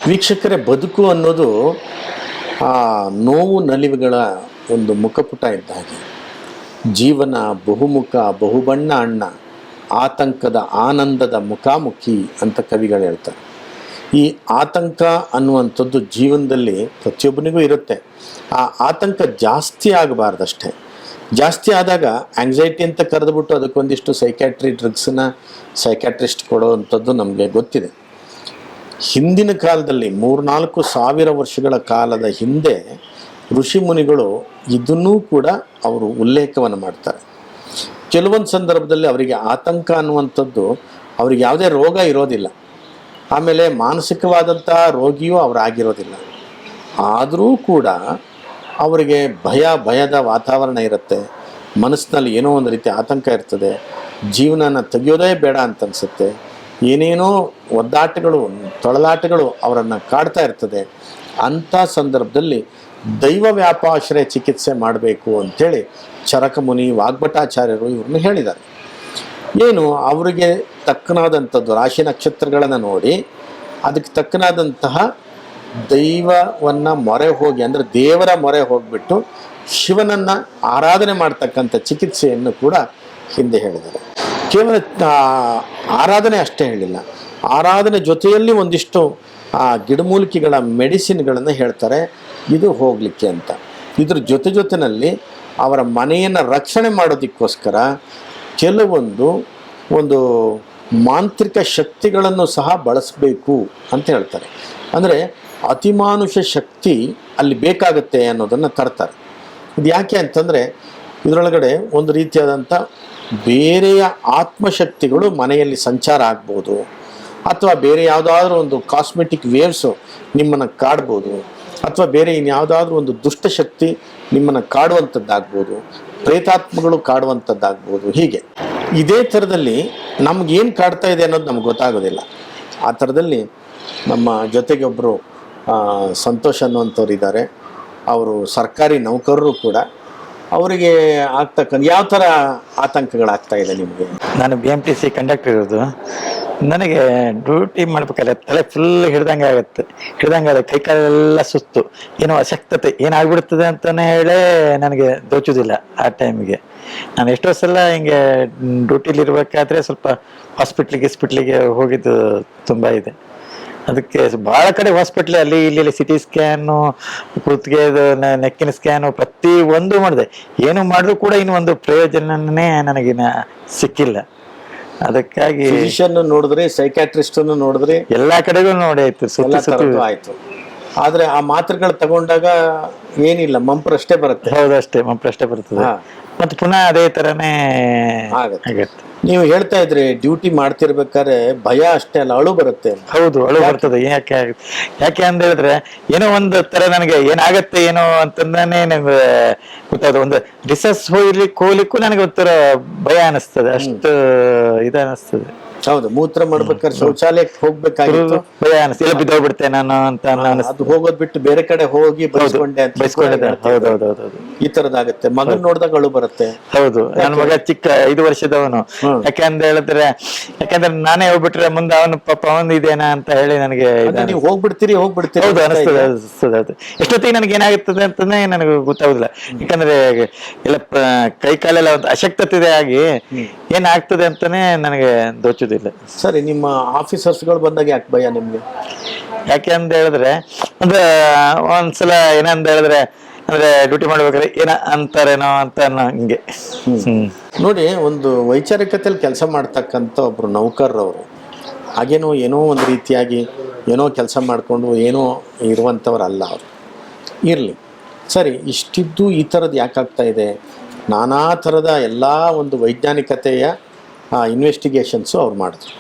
ವೀಕ್ಷಕರೇ, ಬದುಕು ಅನ್ನೋದು ಆ ನೋವು ನಲಿವುಗಳ ಒಂದು ಮುಖಪುಟ ಇದ್ದ ಹಾಗೆ. ಜೀವನ ಬಹುಮುಖ ಬಹುಬಣ್ಣ ಅಣ್ಣ, ಆತಂಕದ ಆನಂದದ ಮುಖಾಮುಖಿ ಅಂತ ಕವಿಗಳು ಹೇಳ್ತಾರೆ. ಈ ಆತಂಕ ಅನ್ನುವಂಥದ್ದು ಜೀವನದಲ್ಲಿ ಪ್ರತಿಯೊಬ್ಬನಿಗೂ ಇರುತ್ತೆ. ಆ ಆತಂಕ ಜಾಸ್ತಿ ಆಗಬಾರ್ದಷ್ಟೇ. ಜಾಸ್ತಿ ಆದಾಗ ಆಂಗ್ಸೈಟಿ ಅಂತ ಕರೆದುಬಿಟ್ಟು ಅದಕ್ಕೊಂದಿಷ್ಟು ಡ್ರಗ್ಸನ್ನ ಸೈಕ್ಯಾಟ್ರಿಸ್ಟ್ ಕೊಡೋವಂಥದ್ದು ನಮಗೆ ಗೊತ್ತಿದೆ. ಹಿಂದಿನ ಕಾಲದಲ್ಲಿ 3-4 ಸಾವಿರ ವರ್ಷಗಳ ಕಾಲದ ಹಿಂದೆ ಋಷಿ ಮುನಿಗಳು ಇದನ್ನೂ ಕೂಡ ಅವರು ಉಲ್ಲೇಖವನ್ನು ಮಾಡ್ತಾರೆ. ಕೆಲವೊಂದು ಸಂದರ್ಭದಲ್ಲಿ ಅವರಿಗೆ ಆತಂಕ ಅನ್ನುವಂಥದ್ದು, ಅವ್ರಿಗೆ ಯಾವುದೇ ರೋಗ ಇರೋದಿಲ್ಲ, ಆಮೇಲೆ ಮಾನಸಿಕವಾದಂಥ ರೋಗಿಯೂ ಅವರಾಗಿರೋದಿಲ್ಲ. ಆದರೂ ಕೂಡ ಅವರಿಗೆ ಭಯದ ವಾತಾವರಣ ಇರುತ್ತೆ. ಮನಸ್ಸಿನಲ್ಲಿ ಏನೋ ಒಂದು ರೀತಿ ಆತಂಕ ಇರ್ತದೆ. ಜೀವನನ ತೆಗೆಯೋದೇ ಬೇಡ ಅಂತ ಅನಿಸುತ್ತೆ. ಏನೇನೋ ಒದ್ದಾಟಗಳು ತೊಳಲಾಟಗಳು ಅವರನ್ನು ಕಾಡ್ತಾ ಇರ್ತದೆ. ಅಂಥ ಸಂದರ್ಭದಲ್ಲಿ ದೈವ ವ್ಯಾಪಾಶ್ರಯ ಚಿಕಿತ್ಸೆ ಮಾಡಬೇಕು ಅಂಥೇಳಿ ಚರಕಮುನಿ ವಾಗ್ಭಟಾಚಾರ್ಯರು ಇವ್ರನ್ನ ಹೇಳಿದ್ದಾರೆ. ಏನು ಅವರಿಗೆ ತಕ್ಕನಾದಂಥದ್ದು ರಾಶಿ ನಕ್ಷತ್ರಗಳನ್ನು ನೋಡಿ ಅದಕ್ಕೆ ತಕ್ಕನಾದಂತಹ ದೈವವನ್ನು ಮೊರೆ ಹೋಗಿ, ಅಂದರೆ ದೇವರ ಮೊರೆ ಹೋಗಿಬಿಟ್ಟು ಶಿವನನ್ನು ಆರಾಧನೆ ಮಾಡ್ತಕ್ಕಂಥ ಚಿಕಿತ್ಸೆಯನ್ನು ಕೂಡ ಹಿಂದೆ ಹೇಳಿದ್ದಾರೆ. ಕೇವಲ ಆರಾಧನೆ ಅಷ್ಟೇ ಹೇಳಿಲ್ಲ, ಆರಾಧನೆ ಜೊತೆಯಲ್ಲಿ ಒಂದಿಷ್ಟು ಗಿಡಮೂಲಿಕೆಗಳ ಮೆಡಿಸಿನ್ಗಳನ್ನು ಹೇಳ್ತಾರೆ ಇದು ಹೋಗಲಿಕ್ಕೆ ಅಂತ. ಇದ್ರ ಜೊತೆಯಲ್ಲಿ ಅವರ ಮನೆಯನ್ನು ರಕ್ಷಣೆ ಮಾಡೋದಕ್ಕೋಸ್ಕರ ಒಂದು ಮಾಂತ್ರಿಕ ಶಕ್ತಿಗಳನ್ನು ಸಹ ಬಳಸಬೇಕು ಅಂತ ಹೇಳ್ತಾರೆ. ಅಂದರೆ ಅತಿಮಾನುಷ ಶಕ್ತಿ ಅಲ್ಲಿ ಬೇಕಾಗುತ್ತೆ ಅನ್ನೋದನ್ನು ತರ್ತಾರೆ. ಇದು ಯಾಕೆ ಅಂತಂದರೆ ಇದರೊಳಗಡೆ ಒಂದು ರೀತಿಯಾದಂಥ ಬೇರೆಯ ಆತ್ಮಶಕ್ತಿಗಳು ಮನೆಯಲ್ಲಿ ಸಂಚಾರ ಆಗ್ಬೋದು, ಅಥವಾ ಬೇರೆ ಯಾವುದಾದ್ರೂ ಒಂದು ಕಾಸ್ಮೆಟಿಕ್ ವೇವ್ಸು ನಿಮ್ಮನ್ನು ಕಾಡ್ಬೋದು, ಅಥವಾ ಬೇರೆ ಇನ್ಯಾವುದಾದ್ರೂ ಒಂದು ದುಷ್ಟಶಕ್ತಿ ನಿಮ್ಮನ್ನು ಕಾಡುವಂಥದ್ದಾಗ್ಬೋದು, ಪ್ರೇತಾತ್ಮಗಳು ಕಾಡುವಂಥದ್ದಾಗ್ಬೋದು. ಹೀಗೆ ಇದೇ ಥರದಲ್ಲಿ ನಮಗೇನು ಕಾಡ್ತಾ ಇದೆ ಅನ್ನೋದು ನಮ್ಗೆ ಗೊತ್ತಾಗೋದಿಲ್ಲ. ಆ ಥರದಲ್ಲಿ ನಮ್ಮ ಜೊತೆಗೆ ಒಬ್ಬರು ಸಂತೋಷ್ ಅನ್ನುವಂಥವ್ರು ಇದ್ದಾರೆ. ಅವರು ಸರ್ಕಾರಿ ನೌಕರರು ಕೂಡ. ಅವರಿಗೆ ಆಗ್ತಕ್ಕಂಥ ಯಾವ ಥರ ಆತಂಕಗಳಾಗ್ತಾ ಇದೆ ನಿಮಗೆ? ನಾನು BMTC ಕಂಡಕ್ಟರ್ ಇರೋದು. ನನಗೆ ಡ್ಯೂಟಿ ಮಾಡ್ಬೇಕಾದ್ರೆ ತಲೆ ಫುಲ್ ಹಿಡ್ದಂಗೆ ಕೈಕಾಲೆಲ್ಲ ಸುಸ್ತು, ಏನೋ ಅಶಕ್ತತೆ ಏನಾಗ್ಬಿಡ್ತದೆ ಅಂತಾನೆ ಹೇಳೇ ನನಗೆ ದೋಚುದಿಲ್ಲ. ಆ ಟೈಮಿಗೆ ನಾನು ಎಷ್ಟೋ ಸಲ ಹಿಂಗೆ ಡ್ಯೂಟಿಲಿ ಇರ್ಬೇಕಾದ್ರೆ ಸ್ವಲ್ಪ ಹಾಸ್ಪಿಟ್ಲಿಗೆ ಹೋಗಿದ್ದು ತುಂಬ ಇದೆ. ಅದಕ್ಕೆ ಭಾಳ ಕಡೆ ಹಾಸ್ಪಿಟ್ಲ್ ಅಲ್ಲಿ ಇಲ್ಲಿ CT ಸ್ಕ್ಯಾನು, ಕುತ್ತಿಗೆದು ನೆಕ್ಕಿನ ಸ್ಕ್ಯಾನು ಪ್ರತಿ ಒಂದು ಮಾಡಿದೆ. ಏನು ಮಾಡಿದ್ರು ಕೂಡ ಇನ್ನು ಒಂದು ಪ್ರಯೋಜನನೇ ನನಗಿನ ಸಿಕ್ಕಿಲ್ಲ. ಅದಕ್ಕಾಗಿ ಫಿಸಿಷಿಯನ್ ನೋಡಿದ್ರೆ, ಸೈಕ್ಯಾಟ್ರಿಸ್ಟ್ ನೋಡಿದ್ರೆ, ಎಲ್ಲಾ ಕಡೆಗೂ ನೋಡಿ ಆಯ್ತು. ಆದ್ರೆ ಆ ಮಾತ್ರೆಗಳು ತಗೊಂಡಾಗ ಏನಿಲ್ಲ, ಮಂಪ್ರಷ್ಟೇ ಬರುತ್ತೆ. ಹೌದು, ಅಷ್ಟೇ ಮಂಪ್ರಷ್ಟೇ ಬರ್ತದೆ. ಮತ್ತೆ ಪುನಃ ಅದೇ ತರನೇ ಆಗತ್ತೆ. ನೀವು ಹೇಳ್ತಾ ಇದ್ರಿ ಡ್ಯೂಟಿ ಮಾಡ್ತಿರ್ಬೇಕಾದ್ರೆ ಭಯ ಅಷ್ಟೇ ಅಲ್ಲ, ಅಳು ಬರುತ್ತೆ. ಹೌದು, ಅಳು ಬರ್ತದೆ. ಯಾಕೆ ಅಂತ ಹೇಳಿದ್ರೆ ಏನೋ ಒಂದು ತರ ನನಗೆ ಏನಾಗತ್ತೆ ಏನೋ ಅಂತಂದಾನೆ ನನಗೆ ಗೊತ್ತಾಯ್ತು. ಒಂದು ರಿಸರ್ಚ್ ಹೋಗ್ಲಿಕ್ಕೂ ನನಗೆ ಒಂಥರ ಭಯ ಅನಿಸ್ತದೆ, ಅಷ್ಟು ಅನಿಸ್ತದೆ. ಹೌದು, ಮೂತ್ರ ಮಾಡ್ಬೇಕಾದ್ರೆ ಶೌಚಾಲಯಕ್ಕೆ ಹೋಗ್ಬೇಕಾಗಿತ್ತು, ಭಯ ಅನಿಸ್ತು, ಎಲ್ಲ ಬಿದ್ದೋಗ್ಬಿಡ್ತೆ ನಾನು ಅಂತ. ಅದು ಹೋಗೋದ್ ಬಿಟ್ಟು ಬೇರೆ ಕಡೆ ಹೋಗಿ ಬಯಸ್ಕೊಂಡೆ ಈ ತರದಾಗತ್ತೆ. ಮಗನ್ ನೋಡಿದಾಗ ಅಳು ಬರುತ್ತೆ. ಹೌದು, ನನ್ನ ಮಗ ಚಿಕ್ಕ 5 ವರ್ಷದವನು. ಯಾಕಂದ್ರೆ ನಾನೇ ಹೋಗ್ಬಿಟ್ರೆ ಮುಂದೆ ಅವನು ಪಾಪ ಅವನು ಇದೇನಾ ಅಂತ ಹೇಳಿ ನನಗೆ ನೀವು ಹೋಗ್ಬಿಡ್ತೀರಿ. ಹೌದು, ಅನಿಸ್ತದೆ. ಎಷ್ಟೊತ್ತಿಗೆ ನನಗೆ ಏನಾಗುತ್ತದೆ ಅಂತಾನೆ ನನಗೆ ಗೊತ್ತಾಗುದಿಲ್ಲ. ಯಾಕಂದ್ರೆ ಎಲ್ಲ ಕೈ ಕಾಲೆಲ್ಲ ಒಂದು ಅಶಕ್ತತೆ ಆಗಿ ಏನಾಗ್ತದೆ ಅಂತಾನೆ ನನಗೆ ದೋಚುದಿಲ್ಲ. ಸರಿ, ನಿಮ್ಮ ಆಫೀಸರ್ಸ್ಗಳು ಬಂದಾಗ ಯಾಕೆ ಭಯ ನಿಮ್ಗೆ? ಯಾಕೆ ಅಂತ ಹೇಳಿದ್ರೆ ಒಂದ್ಸಲ ಏನಂತ ಹೇಳಿದ್ರೆ ಅಂದ್ರೆ ಡ್ಯೂಟಿ ಮಾಡ್ಬೇಕಾದ್ರೆ ಏನ ಅಂತಾರೇನೋ ಅಂತ ಹಿಂಗೆ. ನೋಡಿ, ಒಂದು ವೈಚಾರಿಕತೆಯಲ್ಲಿ ಕೆಲಸ ಮಾಡ್ತಕ್ಕಂಥ ಒಬ್ರು ನೌಕರರವರು ಹಾಗೇನೋ ಏನೋ ಒಂದು ರೀತಿಯಾಗಿ ಏನೋ ಕೆಲಸ ಮಾಡಿಕೊಂಡು ಏನೋ ಇರುವಂಥವ್ರಲ್ಲ ಅವರು. ಇರಲಿ, ಸರಿ, ಇಷ್ಟಿದ್ದು ಈ ಥರದ್ದು ಯಾಕಾಗ್ತಾ ಇದೆ? ನಾನಾ ಥರದ ಎಲ್ಲ ಒಂದು ವೈಜ್ಞಾನಿಕತೆಯ ಇನ್ವೆಸ್ಟಿಗೇಷನ್ಸು ಅವ್ರು ಮಾಡಿದ್ರು.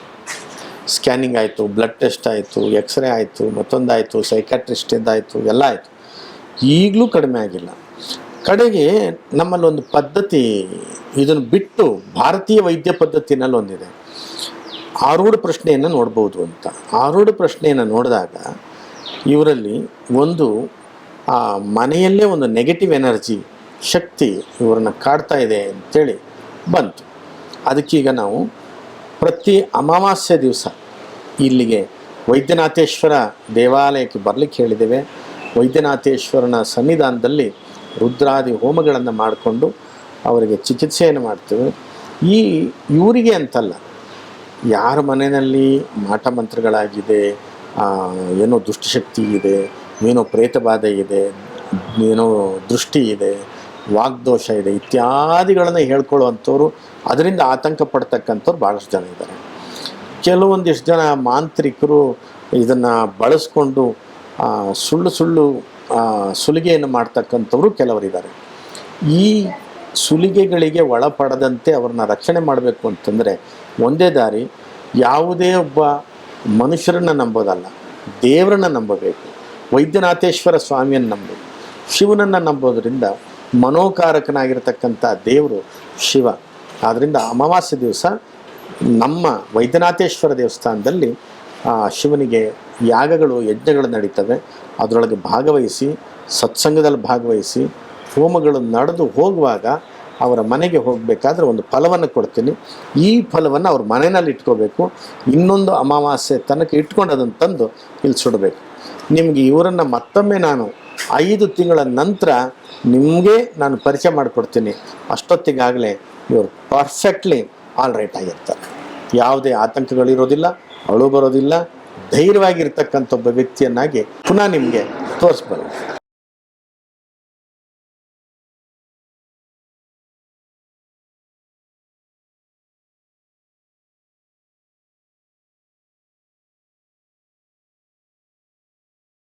ಸ್ಕ್ಯಾನಿಂಗ್ ಆಯಿತು, ಬ್ಲಡ್ ಟೆಸ್ಟ್ ಆಯಿತು, ಎಕ್ಸ್ರೇ ಆಯಿತು, ಮತ್ತೊಂದಾಯಿತು, ಸೈಕ್ಯಾಟ್ರಿಸ್ಟಿಂದಾಯಿತು, ಎಲ್ಲ ಆಯಿತು. ಈಗಲೂ ಕಡಿಮೆ ಆಗಿಲ್ಲ. ಕಡೆಗೆ ನಮ್ಮಲ್ಲಿ ಒಂದು ಪದ್ಧತಿ, ಇದನ್ನು ಬಿಟ್ಟು ಭಾರತೀಯ ವೈದ್ಯ ಪದ್ಧತಿನಲ್ಲಿ ಒಂದಿದೆ, ಆರೂಢ ಪ್ರಶ್ನೆಯನ್ನು ನೋಡ್ಬೋದು ಅಂತ. ಆರೂಢ ಪ್ರಶ್ನೆಯನ್ನು ನೋಡಿದಾಗ ಇವರಲ್ಲಿ ಒಂದು ಮನೆಯಲ್ಲೇ ಒಂದು ನೆಗೆಟಿವ್ ಎನರ್ಜಿ ಶಕ್ತಿ ಇವರನ್ನು ಕಾಡ್ತಾ ಇದೆ ಅಂತೇಳಿ ಬಂತು. ಅದಕ್ಕೀಗ ನಾವು ಪ್ರತಿ ಅಮಾವಾಸ್ಯೆ ದಿವಸ ಇಲ್ಲಿಗೆ ವೈದ್ಯನಾಥೇಶ್ವರ ದೇವಾಲಯಕ್ಕೆ ಬರಲಿಕ್ಕೆ ಹೇಳಿದ್ದೇವೆ. ವೈದ್ಯನಾಥೇಶ್ವರನ ಸನ್ನಿಧಾನದಲ್ಲಿ ರುದ್ರಾದಿ ಹೋಮಗಳನ್ನು ಮಾಡಿಕೊಂಡು ಅವರಿಗೆ ಚಿಕಿತ್ಸೆಯನ್ನು ಮಾಡ್ತೇವೆ. ಇವರಿಗೆ ಅಂತಲ್ಲ, ಯಾರ ಮನೆಯಲ್ಲಿ ಮಾಟ ಮಂತ್ರಗಳಾಗಿದೆ, ಏನೋ ದುಷ್ಟಶಕ್ತಿ ಇದೆ, ಏನೋ ಪ್ರೇತಬಾಧೆ ಇದೆ, ಏನೋ ದೃಷ್ಟಿ ಇದೆ, ವಾಗ್ದೋಷ ಇದೆ ಇತ್ಯಾದಿಗಳನ್ನು ಹೇಳ್ಕೊಳ್ಳುವಂಥವ್ರು, ಅದರಿಂದ ಆತಂಕ ಪಡ್ತಕ್ಕಂಥವ್ರು ಭಾಳಷ್ಟು ಜನ ಇದ್ದಾರೆ. ಕೆಲವೊಂದಿಷ್ಟು ಜನ ಮಾಂತ್ರಿಕರು ಇದನ್ನು ಬಳಸ್ಕೊಂಡು ಸುಳ್ಳು ಸುಲಿಗೆಯನ್ನು ಮಾಡ್ತಕ್ಕಂಥವ್ರು ಕೆಲವರಿದ್ದಾರೆ. ಈ ಸುಲಿಗೆಗಳಿಗೆ ಒಳಪಡದಂತೆ ಅವ್ರನ್ನ ರಕ್ಷಣೆ ಮಾಡಬೇಕು ಅಂತಂದರೆ ಒಂದೇ ದಾರಿ, ಯಾವುದೇ ಒಬ್ಬ ಮನುಷ್ಯರನ್ನು ನಂಬೋದಲ್ಲ, ದೇವರನ್ನು ನಂಬಬೇಕು. ವೈದ್ಯನಾಥೇಶ್ವರ ಸ್ವಾಮಿಯನ್ನು ನಂಬಬೇಕು. ಶಿವನನ್ನು ನಂಬೋದರಿಂದ ಮನೋಕಾರಕನಾಗಿರ್ತಕ್ಕಂಥ ದೇವರು ಶಿವ. ಆದ್ದರಿಂದ ಅಮಾವಾಸ್ಯೆ ದಿವಸ ನಮ್ಮ ವೈದ್ಯನಾಥೇಶ್ವರ ದೇವಸ್ಥಾನದಲ್ಲಿ ಶಿವನಿಗೆ ಯಾಗಗಳು ಯಜ್ಞಗಳು ನಡೀತವೆ. ಅದರೊಳಗೆ ಭಾಗವಹಿಸಿ, ಸತ್ಸಂಗದಲ್ಲಿ ಭಾಗವಹಿಸಿ, ಹೋಮಗಳು ನಡೆದು ಹೋಗುವಾಗ ಅವರ ಮನೆಗೆ ಹೋಗಬೇಕಾದ್ರೆ ಒಂದು ಫಲವನ್ನು ಕೊಡ್ತೀನಿ. ಈ ಫಲವನ್ನು ಅವ್ರ ಮನೆಯಲ್ಲಿ ಇಟ್ಕೋಬೇಕು. ಇನ್ನೊಂದು ಅಮಾವಾಸ್ಯೆ ತನಕ ಇಟ್ಕೊಂಡು ಅದನ್ನು ತಂದು ಇಲ್ಲಿ ಸುಡಬೇಕು. ನಿಮಗೆ ಇವರನ್ನು ಮತ್ತೊಮ್ಮೆ ನಾನು 5 ತಿಂಗಳ ನಂತರ ನಿಮಗೆ ನಾನು ಪರಿಚಯ ಮಾಡಿಕೊಡ್ತೀನಿ. ಅಷ್ಟೊತ್ತಿಗಾಗಲೇ ಇವರು ಪರ್ಫೆಕ್ಟ್ಲಿ ಆಲ್ ರೈಟ್ ಆಗಿರ್ತಾರೆ. ಯಾವುದೇ ಆತಂಕಗಳಿರೋದಿಲ್ಲ, ಅಳು ಬರೋದಿಲ್ಲ, ಧೈರ್ಯವಾಗಿರ್ತಕ್ಕಂಥ ಒಬ್ಬ ವ್ಯಕ್ತಿಯನ್ನಾಗಿ ಪುನಃ ನಿಮಗೆ ತೋರಿಸ್ಬೋದು.